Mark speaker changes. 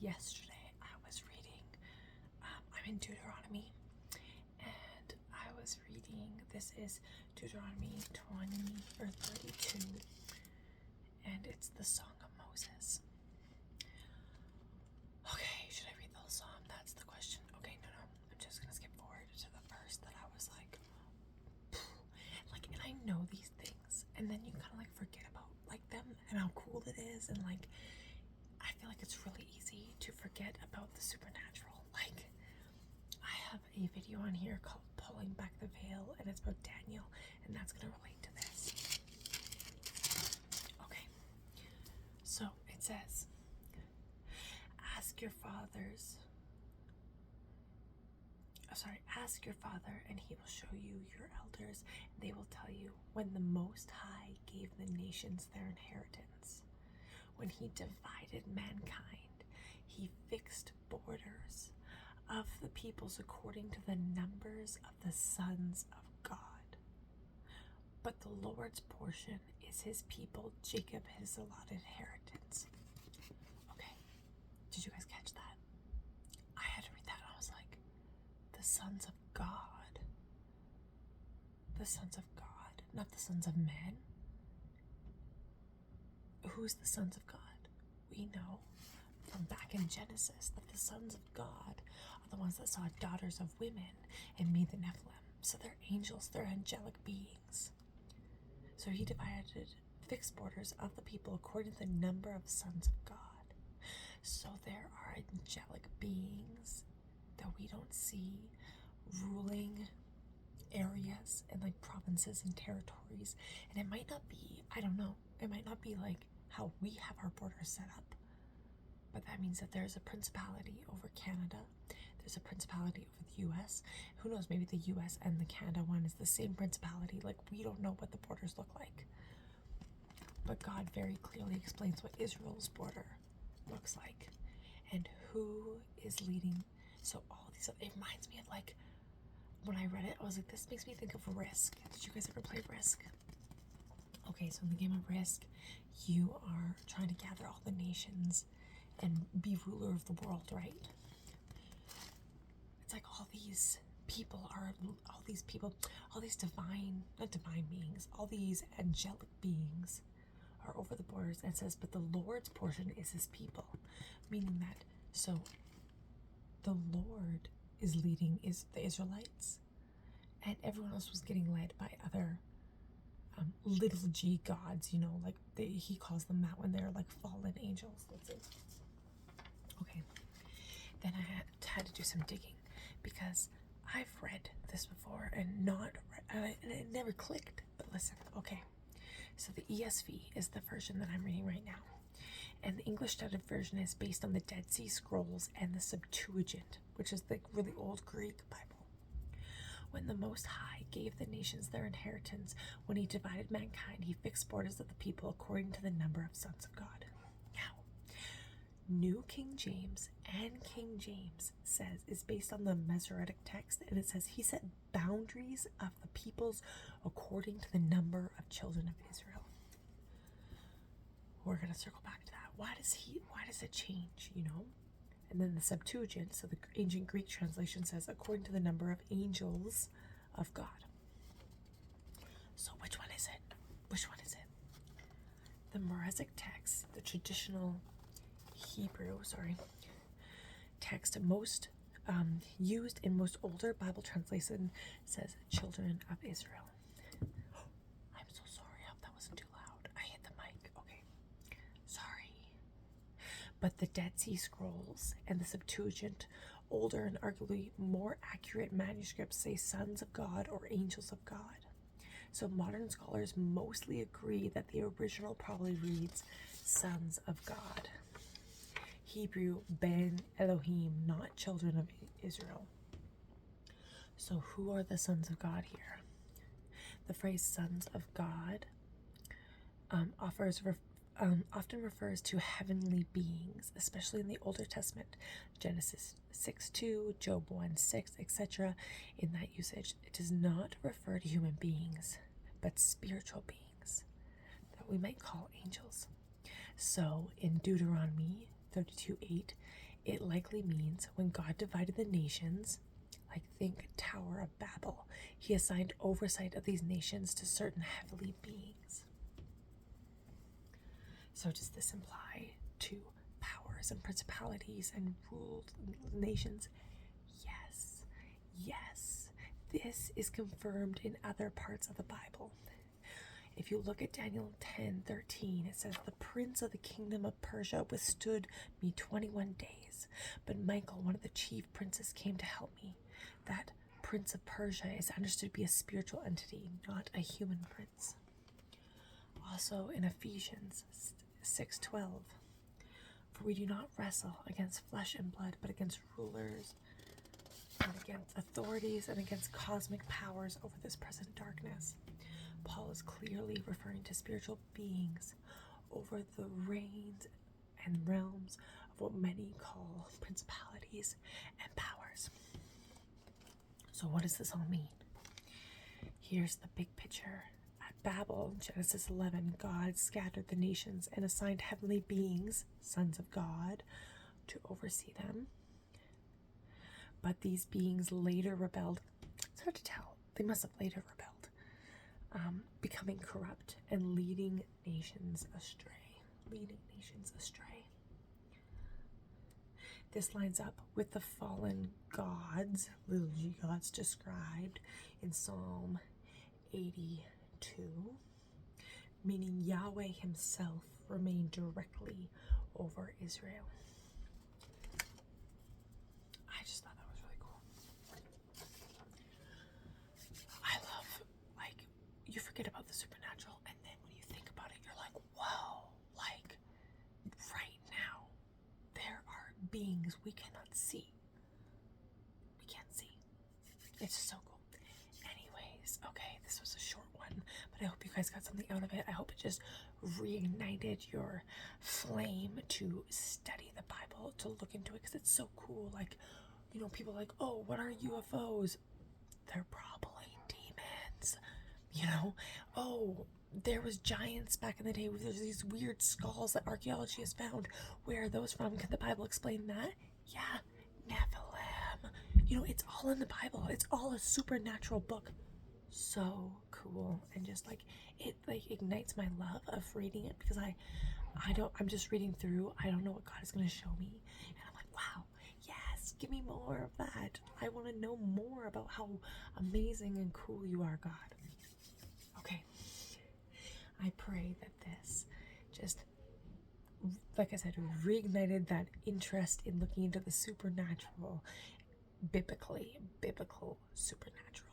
Speaker 1: yesterday I was reading, I'm in Deuteronomy, and I was reading, this is Deuteronomy 20 or 32, and it's the Song of Moses. Okay, should I read the whole psalm? That's the question. Okay, no, I'm just gonna skip forward to the verse that I was like, and I know these things, and then you kind of like forget about like them and how cool it is, and like I feel like it's really easy to forget about the supernatural. Like, I have a video on here called Pulling Back the Veil, and it's about Daniel, and that's gonna relate to this. Okay, so it says, ask your father, and he will show you your elders, and they will tell you when the Most High gave the nations their inheritance. When he divided mankind, he fixed borders of the peoples according to the numbers of the sons of God. But the Lord's portion is his people, Jacob his allotted inheritance. Okay, did you guys catch that? I had to read that, and I was like, the sons of God. The sons of God, not the sons of men. Who's the sons of God? We know from back in Genesis that the sons of God are the ones that saw daughters of women and made the Nephilim. So they're angels, they're angelic beings. So he divided fixed borders of the people according to the number of sons of God. So there are angelic beings that we don't see ruling areas and like provinces and territories. And it might not be, I don't know, it might not be like how we have our borders set up. But that means that there's a principality over Canada. There's a principality over the US. Who knows, maybe the US and the Canada one is the same principality. Like, we don't know what the borders look like. But God very clearly explains what Israel's border looks like and who is leading. So all these, it reminds me of like, when I read it, I was like, this makes me think of Risk. Did you guys ever play Risk? Okay, so in the game of Risk, you are trying to gather all the nations and be ruler of the world, right? It's like all these divine, not divine beings, all these angelic beings are over the borders. And it says, but the Lord's portion is his people, meaning that, so the Lord is leading is the Israelites, and everyone else was getting led by other little g gods, you know, like he calls them that when they're like fallen angels. Let's see. Okay, then I had to do some digging because I've read this before and it never clicked. But listen, okay, so the ESV is the version that I'm reading right now, and the English Standard Version is based on the Dead Sea Scrolls and the Septuagint, which is the really old Greek Bible. When the Most High gave the nations their inheritance, when he divided mankind, he fixed borders of the people according to the number of sons of God. Now, New King James and King James is based on the Masoretic text, and it says he set boundaries of the peoples according to the number of children of Israel. We're going to circle back to that. Why does it change, you know? And then the Septuagint, so the ancient Greek translation, says according to the number of angels of God. So which one is it? Which one is it? The Masoretic text, the traditional Hebrew, text most used in most older Bible translation says children of Israel. I'm so sorry, I hope that wasn't too loud. I hit the mic. Okay, sorry. But the Dead Sea Scrolls and the Septuagint, older and arguably more accurate manuscripts, say sons of God or angels of God. So modern scholars mostly agree that the original probably reads sons of God. Hebrew, Ben Elohim, not children of Israel. So who are the sons of God here? The phrase sons of God often refers to heavenly beings, especially in the Older Testament, Genesis 6:2, Job 1:6, etc. In that usage, it does not refer to human beings, but spiritual beings that we might call angels. So in Deuteronomy 32:8, It likely means when God divided the nations, like think Tower of Babel, he assigned oversight of these nations to certain heavenly beings. So does this imply to powers and principalities and ruled nations? Yes. Yes. This is confirmed in other parts of the Bible. If you look at Daniel 10:13, it says, "The prince of the kingdom of Persia withstood me 21 days. But Michael, one of the chief princes, came to help me." That prince of Persia is understood to be a spiritual entity, not a human prince. Also in Ephesians 6:12, "For we do not wrestle against flesh and blood, but against rulers and against authorities and against cosmic powers over this present darkness." Paul is clearly referring to spiritual beings over the reigns and realms of what many call principalities and powers. So what does this all mean? Here's the big picture. At Babel, Genesis 11, God scattered the nations and assigned heavenly beings, sons of God, to oversee them. But these beings later rebelled. It's hard to tell. They must have later rebelled. Becoming corrupt and leading nations astray. This lines up with the fallen gods, little g gods, described in Psalm 82, meaning Yahweh himself remained directly over Israel. I just thought that was really cool. I love, like, you forget about the supernatural, and then when you think about it, you're like, whoa, like, right now, there are beings we cannot see. We can't see. It's so cool. Anyways, okay, this was a short one, but I hope you guys got something out of it. I hope it just reignited your flame to study the Bible, to look into it, because it's so cool. Like, you know, people are like, oh, what are UFOs? They're probably demons. You know, oh, there was giants back in the day. There's these weird skulls that archaeology has found. Where are those from? Can the Bible explain that? Yeah, Nephilim. You know, it's all in the Bible. It's all a supernatural book. So cool. And just like, it like ignites my love of reading it, because I'm just reading through. I don't know what God is going to show me. And I'm like, wow, yes, give me more of that. I want to know more about how amazing and cool you are, God. Okay. I pray that this just, like I said, reignited that interest in looking into the supernatural, biblical supernatural.